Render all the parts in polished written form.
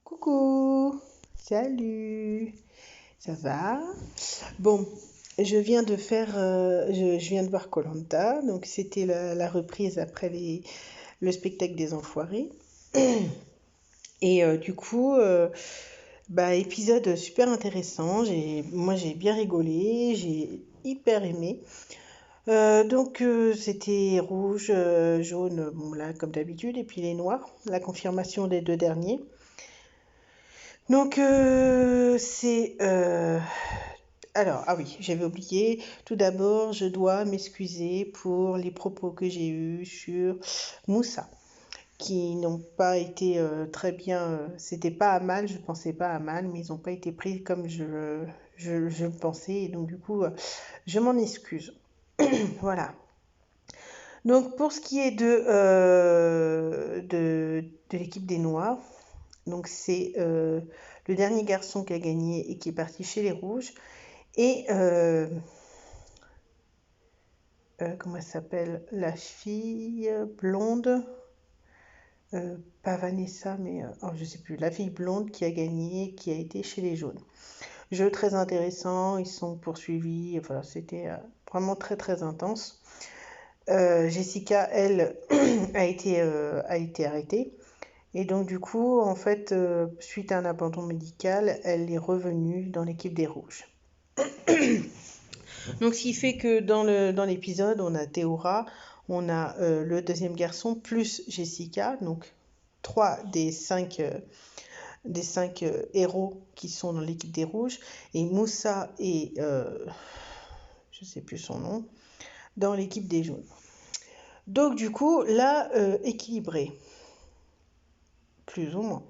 Coucou, salut, ça va? Bon, je viens de voir koh, donc c'était la reprise après le spectacle des Enfoirés. Et du coup, épisode super intéressant, moi j'ai bien rigolé, j'ai hyper aimé. C'était rouge, jaune, bon là comme d'habitude, et puis les noirs, la confirmation des deux derniers. Donc, Alors, ah oui, j'avais oublié. Tout d'abord, je dois m'excuser pour les propos que j'ai eus sur Moussa, qui n'ont pas été très bien. C'était pas à mal, je pensais pas à mal, mais ils n'ont pas été pris comme je le pensais. Et donc, du coup, je m'en excuse. Voilà. Donc, pour ce qui est de l'équipe des Noirs, donc c'est le dernier garçon qui a gagné et qui est parti chez les Rouges. Et comment elle s'appelle? La fille blonde, pas Vanessa, mais je sais plus, la fille blonde qui a gagné, qui a été chez les jaunes. Jeu très intéressant, ils sont poursuivis, voilà, c'était vraiment très très intense. Jessica, elle, a été arrêtée. Et donc du coup, en fait, suite à un abandon médical, elle est revenue dans l'équipe des Rouges. Donc ce qui fait que dans l'épisode, on a Théora, on a le deuxième garçon, plus Jessica, donc trois des cinq héros qui sont dans l'équipe des Rouges, et Moussa et je sais plus son nom, dans l'équipe des Jaunes. Donc du coup, là, équilibré, plus ou moins.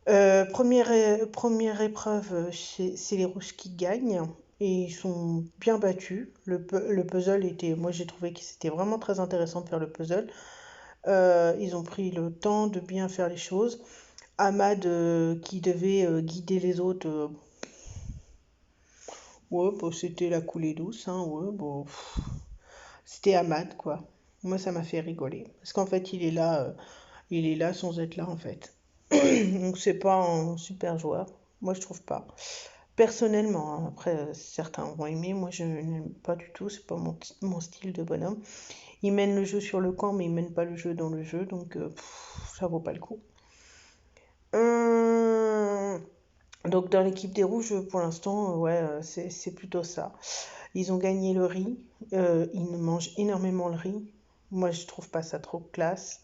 Première épreuve, c'est les Rouges qui gagnent et ils sont bien battus. Le puzzle était, moi j'ai trouvé que c'était vraiment très intéressant de faire le puzzle. Ils ont pris le temps de bien faire les choses. Ahmad qui devait guider les autres, ouais, bon, c'était la coulée douce, hein, ouais, bon, c'était Ahmad quoi. Moi ça m'a fait rigoler parce qu'en fait il est là sans être là en fait. Donc c'est pas un super joueur, moi je trouve pas. Personnellement, hein, après certains vont aimer, moi je n'aime pas du tout, c'est pas mon style de bonhomme. Il mène le jeu sur le camp, mais il mène pas le jeu dans le jeu, donc ça vaut pas le coup. Hum, donc dans l'équipe des rouges, pour l'instant, ouais, c'est plutôt ça. Ils ont gagné le riz, ils mangent énormément le riz. Moi je trouve pas ça trop classe.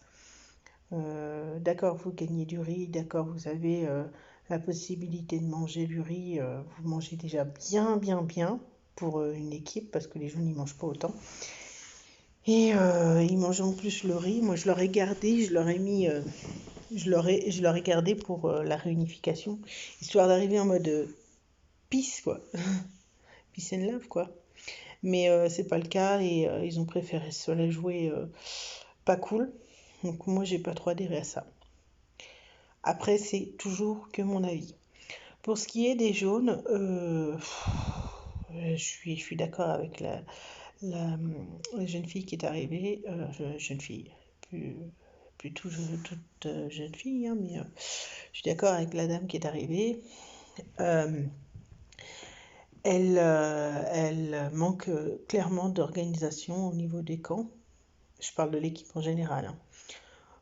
D'accord, vous gagnez du riz, d'accord, vous avez la possibilité de manger du riz, vous mangez déjà bien, bien, bien pour une équipe, parce que les jeunes n'y mangent pas autant. Et ils mangent en plus le riz. Moi, je leur ai gardé, je leur ai mis, je leur ai gardé pour la réunification, histoire d'arriver en mode peace, quoi. Peace and love, quoi. Mais c'est pas le cas et ils ont préféré se la jouer pas cool. Donc moi, j'ai pas trop adhéré à ça. Après, c'est toujours que mon avis. Pour ce qui est des jaunes, je suis d'accord avec la jeune fille qui est arrivée. Jeune fille, plus, toute jeune fille, hein, mais je suis d'accord avec la dame qui est arrivée. Euh, elle manque clairement d'organisation au niveau des camps. Je parle de l'équipe en général, hein.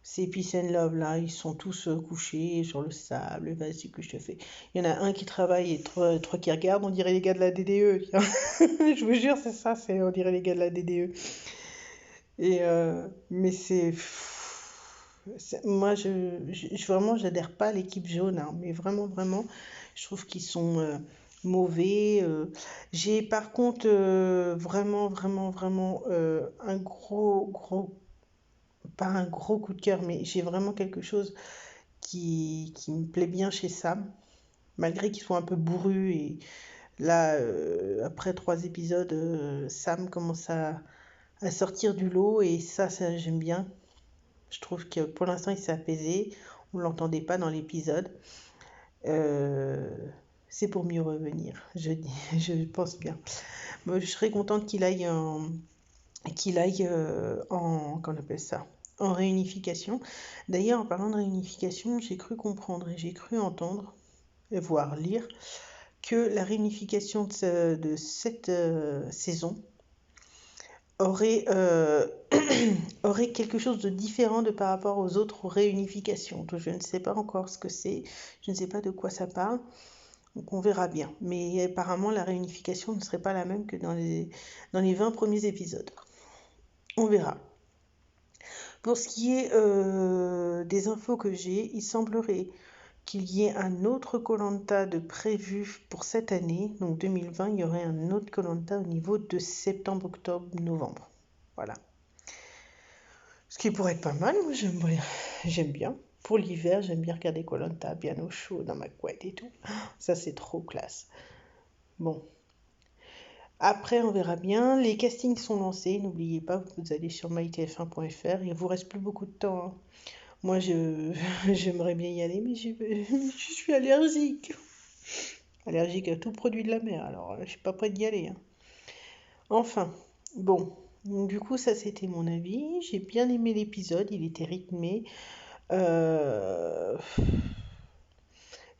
Ces Peace and Love là, ils sont tous couchés sur le sable, vas-y que je te fais. Il y en a un qui travaille et trois qui regardent, on dirait les gars de la DDE. Tiens. Je vous jure, c'est ça, on dirait les gars de la DDE. Et mais moi, vraiment, j'adhère pas à l'équipe jaune, hein, mais vraiment, vraiment, je trouve qu'ils sont mauvais. J'ai par contre vraiment, vraiment, vraiment un gros pas un gros coup de cœur, mais j'ai vraiment quelque chose qui me plaît bien chez Sam, malgré qu'il soit un peu bourru. Et là, après 3 épisodes, Sam commence à sortir du lot, et ça j'aime bien. Je trouve que pour l'instant, il s'est apaisé. On ne l'entendait pas dans l'épisode. Euh, c'est pour mieux revenir, je pense bien. Moi, je serais contente qu'il aille en, comment on appelle ça, en réunification. D'ailleurs, en parlant de réunification, j'ai cru comprendre et j'ai cru entendre, et voire lire, que la réunification de cette saison aurait, aurait quelque chose de différent par rapport aux autres réunifications. Donc, je ne sais pas encore ce que c'est, je ne sais pas de quoi ça parle, donc on verra bien. Mais apparemment, la réunification ne serait pas la même que dans les 20 premiers épisodes. On verra. Pour ce qui est des infos que j'ai, il semblerait qu'il y ait un autre koh de prévu pour cette année, donc 2020, il y aurait un autre koh au niveau de septembre, octobre, novembre. Voilà. Ce qui pourrait être pas mal, moi j'aime bien. Pour l'hiver, j'aime bien regarder koh bien au chaud dans ma couette et tout. Ça, c'est trop classe. Bon. Après, on verra bien. Les castings sont lancés. N'oubliez pas, vous allez sur mytf1.fr. Il vous reste plus beaucoup de temps, hein. Moi, j'aimerais bien y aller, mais je suis allergique. Allergique à tout produit de la mer, alors je suis pas prête d'y aller, hein. Enfin, bon. Donc, du coup, ça c'était mon avis. J'ai bien aimé l'épisode, il était rythmé. Euh,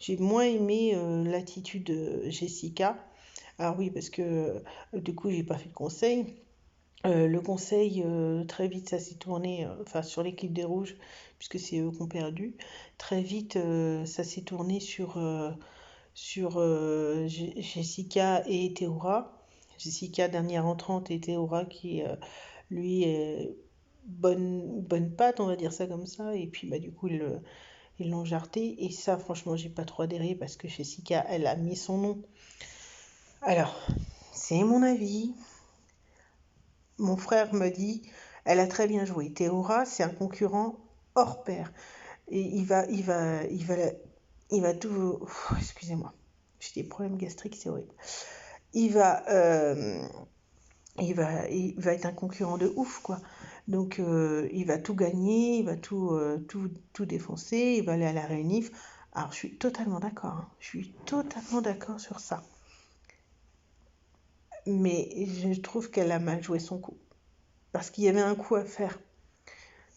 J'ai moins aimé l'attitude de Jessica. Ah oui, parce que du coup, j'ai pas fait de conseil. Le conseil, très vite, ça s'est tourné, enfin sur l'équipe des Rouges, puisque c'est eux qui ont perdu. Très vite, ça s'est tourné sur Jessica et Théora. Jessica, dernière entrante, et Théora qui, lui, est bonne patte, on va dire ça comme ça. Et puis, bah, du coup, ils l'ont jarté. Et ça, franchement, j'ai pas trop adhéré parce que Jessica, elle a mis son nom. Alors, c'est mon avis. Mon frère me dit, elle a très bien joué. Théora, c'est un concurrent hors pair. Et il va tout. Excusez-moi, j'ai des problèmes gastriques, c'est horrible. Il va, euh, il va être un concurrent de ouf, quoi. Donc, il va tout gagner, il va tout défoncer, il va aller à la réunif. Alors, je suis totalement d'accord, hein. Je suis totalement d'accord sur ça. Mais je trouve qu'elle a mal joué son coup. Parce qu'il y avait un coup à faire.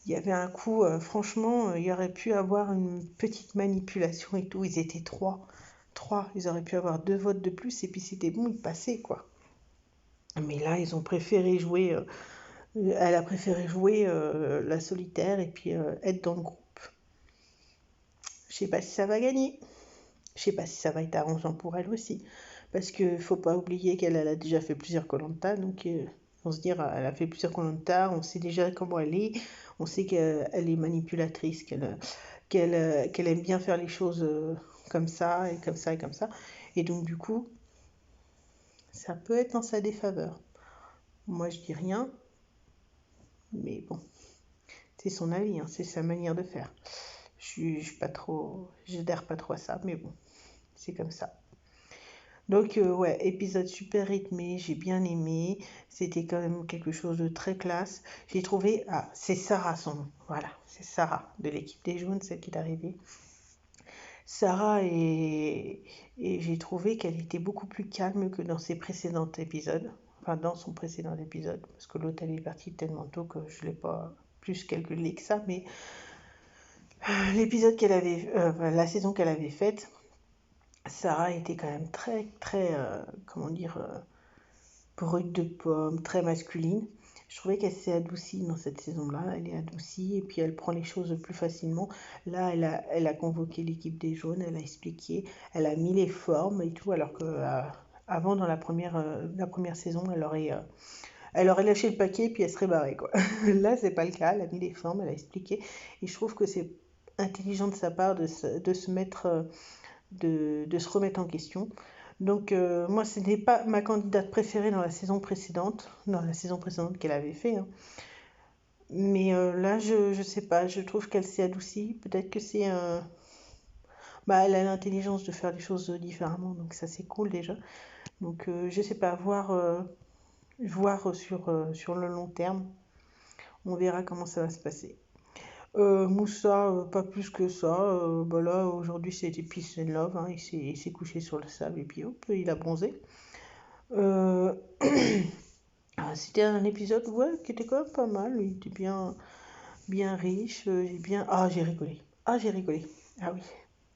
Il y avait un coup, franchement, il y aurait pu avoir une petite manipulation et tout. Ils étaient trois. Trois, ils auraient pu avoir 2 votes de plus et puis c'était bon, ils passaient, quoi. Mais là, ils ont préféré jouer, elle a préféré jouer la solitaire et puis être dans le groupe. Je sais pas si ça va gagner. Je sais pas si ça va être arrangeant pour elle aussi. Parce que faut pas oublier qu'elle a déjà fait plusieurs koh donc on se dire, elle a fait plusieurs koh on sait déjà comment elle est, on sait qu'elle est manipulatrice, qu'elle aime bien faire les choses comme ça et comme ça et comme ça. Et donc du coup, ça peut être en sa défaveur. Moi je dis rien, mais bon, c'est son avis, hein, c'est sa manière de faire. Je suis pas trop, j'adhère pas trop à ça, mais bon, c'est comme ça. Donc ouais, épisode super rythmé, j'ai bien aimé. C'était quand même quelque chose de très classe. J'ai trouvé, ah, c'est Sarah son nom. Voilà, c'est Sarah de l'équipe des jaunes, celle qui est arrivée. Sarah et j'ai trouvé qu'elle était beaucoup plus calme que dans ses précédents épisodes. Enfin, dans son précédent épisode, parce que l'autre elle est partie tellement tôt que je l'ai pas plus calculé que ça. Mais l'épisode qu'elle avait, la saison qu'elle avait faite, Sarah était quand même très, très, comment dire, brute de pomme, très masculine. Je trouvais qu'elle s'est adoucie dans cette saison-là. Elle est adoucie et puis elle prend les choses plus facilement. Là, elle a convoqué l'équipe des jaunes, elle a expliqué, elle a mis les formes et tout, alors que avant, dans la première saison, elle aurait lâché le paquet et puis elle serait barrée, quoi. Là, c'est pas le cas. Elle a mis les formes, elle a expliqué. Et je trouve que c'est intelligent de sa part de se mettre, de se remettre en question. Donc moi, ce n'est pas ma candidate préférée dans la saison précédente qu'elle avait fait, hein. Mais là, je sais pas, je trouve qu'elle s'est adoucie. Peut-être que c'est un... Bah, elle a l'intelligence de faire les choses différemment, donc ça c'est cool déjà. Donc je sais pas, voir sur le long terme. On verra comment ça va se passer. Moussa, pas plus que ça. Bah là, aujourd'hui, c'était Peace and Love, hein. Il s'est couché sur le sable et puis hop, il a bronzé. Euh, c'était un épisode, ouais, qui était quand même pas mal. Il était bien. bien riche. J'ai bien... Ah, j'ai rigolé. Ah, j'ai rigolé. Ah oui.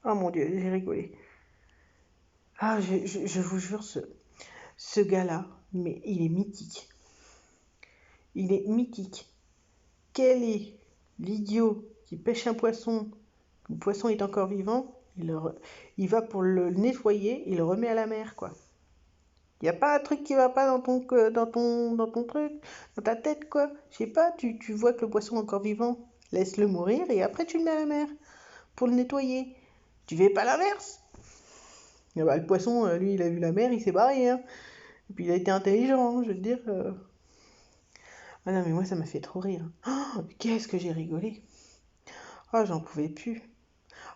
Ah mon Dieu, j'ai rigolé. Ah, je vous jure, ce gars-là, mais il est mythique. Il est mythique. Quel est l'idiot qui pêche un poisson, le poisson est encore vivant, il va pour le nettoyer, il le remet à la mer, quoi. Il n'y a pas un truc qui va pas dans ton truc, dans ta tête, quoi. Je sais pas, tu vois que le poisson est encore vivant, laisse-le mourir et après tu le mets à la mer pour le nettoyer. Tu fais pas l'inverse. Ah bah, le poisson, lui, il a vu la mer, il s'est barré, hein. Et puis il a été intelligent, hein, je veux te dire. Ah non, mais moi, ça m'a fait trop rire. Oh, qu'est-ce que j'ai rigolé. Ah, j'en pouvais plus.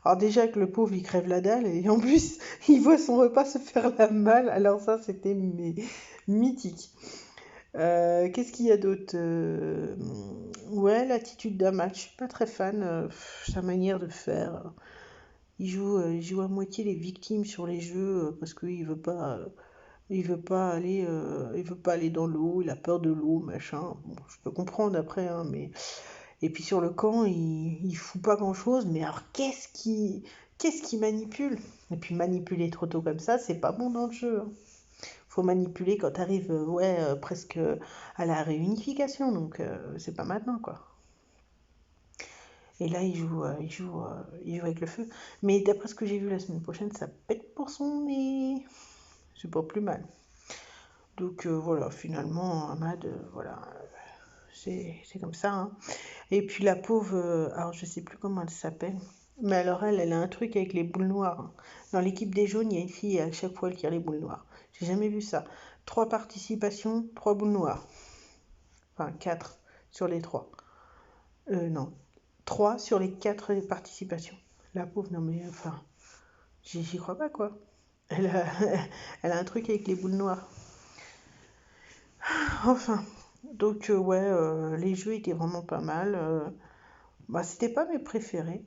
Alors déjà que le pauvre, il crève la dalle, et en plus, il voit son repas se faire la malle. Alors ça, c'était mythique. Qu'est-ce qu'il y a d'autre? Ouais, l'attitude d'Amal, je suis pas très fan. Sa manière de faire. Il joue à moitié les victimes sur les jeux parce qu'il veut pas aller dans l'eau, il a peur de l'eau, machin. Bon, je peux comprendre après, hein, mais et puis sur le camp, il fout pas grand-chose, mais alors qu'est-ce qui manipule? Et puis manipuler trop tôt comme ça, c'est pas bon dans le jeu, hein. Faut manipuler quand t'arrives, ouais, presque à la réunification, donc c'est pas maintenant, quoi. Et là, il joue avec le feu. Mais d'après ce que j'ai vu la semaine prochaine, ça pète pour son nez. C'est pas plus mal. Donc voilà, finalement, Ahmad, voilà, c'est comme ça, hein. Et puis la pauvre, alors je sais plus comment elle s'appelle, mais alors elle a un truc avec les boules noires, hein. Dans l'équipe des jaunes, il y a une fille, à chaque fois elle tire les boules noires. J'ai jamais vu ça. 3 participations, 3 boules noires. Enfin, 4 sur les 3. Non, 3 sur les 4 participations. La pauvre, non mais enfin, j'y crois pas, quoi. Elle a, elle a un truc avec les boules noires. Enfin, donc ouais, les jeux étaient vraiment pas mal. Bah, c'était pas mes préférés.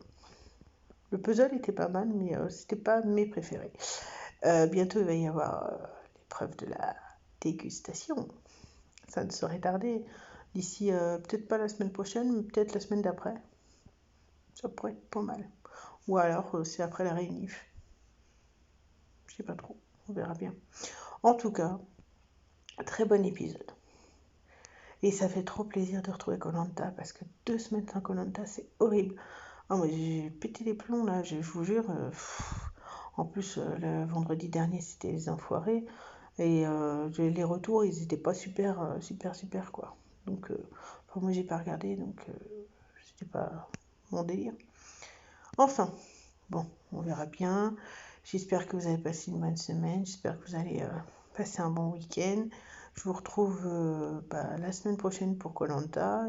Le puzzle était pas mal, mais c'était pas mes préférés. Bientôt, il va y avoir l'épreuve de la dégustation. Ça ne saurait tarder. D'ici, peut-être pas la semaine prochaine, mais peut-être la semaine d'après. Ça pourrait être pas mal. Ou alors, c'est après la réunif. Je sais pas trop. On verra bien. En tout cas, très bon épisode. Et ça fait trop plaisir de retrouver koh parce que 2 semaines sans koh c'est horrible. Ah, moi, j'ai pété les plombs là, je vous jure. En plus, le vendredi dernier, c'était les enfoirés. Et les retours, ils étaient pas super, super, quoi. Donc, enfin, moi, j'ai pas regardé, donc c'était pas mon délire. Enfin, bon, on verra bien. J'espère que vous avez passé une bonne semaine. J'espère que vous allez passer un bon week-end. Je vous retrouve la semaine prochaine pour koh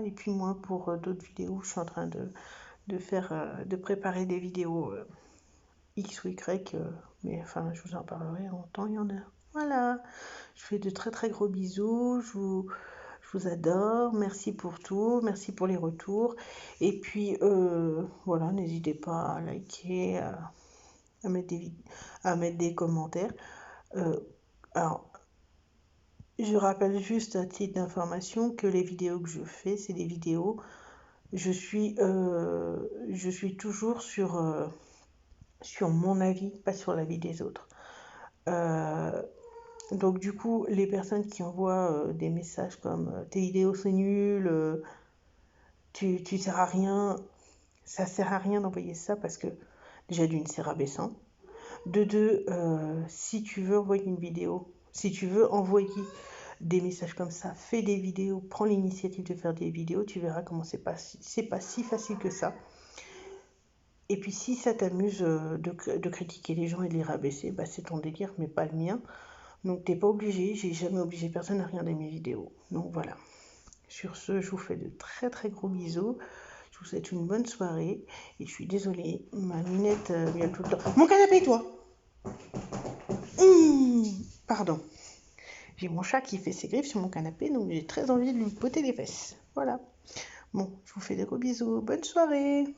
et puis moi pour d'autres vidéos. Je suis en train de faire, de préparer des vidéos X ou Y, mais enfin, je vous en parlerai en temps et en heure. Voilà, je fais de très très gros bisous, je vous adore, merci pour tout, merci pour les retours, et puis voilà, n'hésitez pas à liker, à mettre des commentaires. Euh, alors, je rappelle juste à titre d'information que les vidéos que je fais, c'est des vidéos, je suis toujours sur mon avis, pas sur l'avis des autres. Donc du coup, les personnes qui envoient des messages comme tes vidéos c'est nul, tu sers à rien, ça sert à rien d'envoyer ça parce que déjà d'une c'est rabaissant. De deux, si tu veux envoyer une vidéo, si tu veux envoyer des messages comme ça, fais des vidéos, prends l'initiative de faire des vidéos, tu verras comment c'est pas si facile que ça. Et puis si ça t'amuse de critiquer les gens et de les rabaisser, bah, c'est ton délire, mais pas le mien. Donc t'es pas obligé, j'ai jamais obligé personne à regarder mes vidéos. Donc voilà. Sur ce, je vous fais de très très gros bisous. Je vous souhaite une bonne soirée. Et je suis désolée, ma minette vient tout le temps. Mon canapé, toi. Pardon. J'ai mon chat qui fait ses griffes sur mon canapé, donc j'ai très envie de lui botter les fesses. Voilà. Bon, je vous fais des gros bisous. Bonne soirée.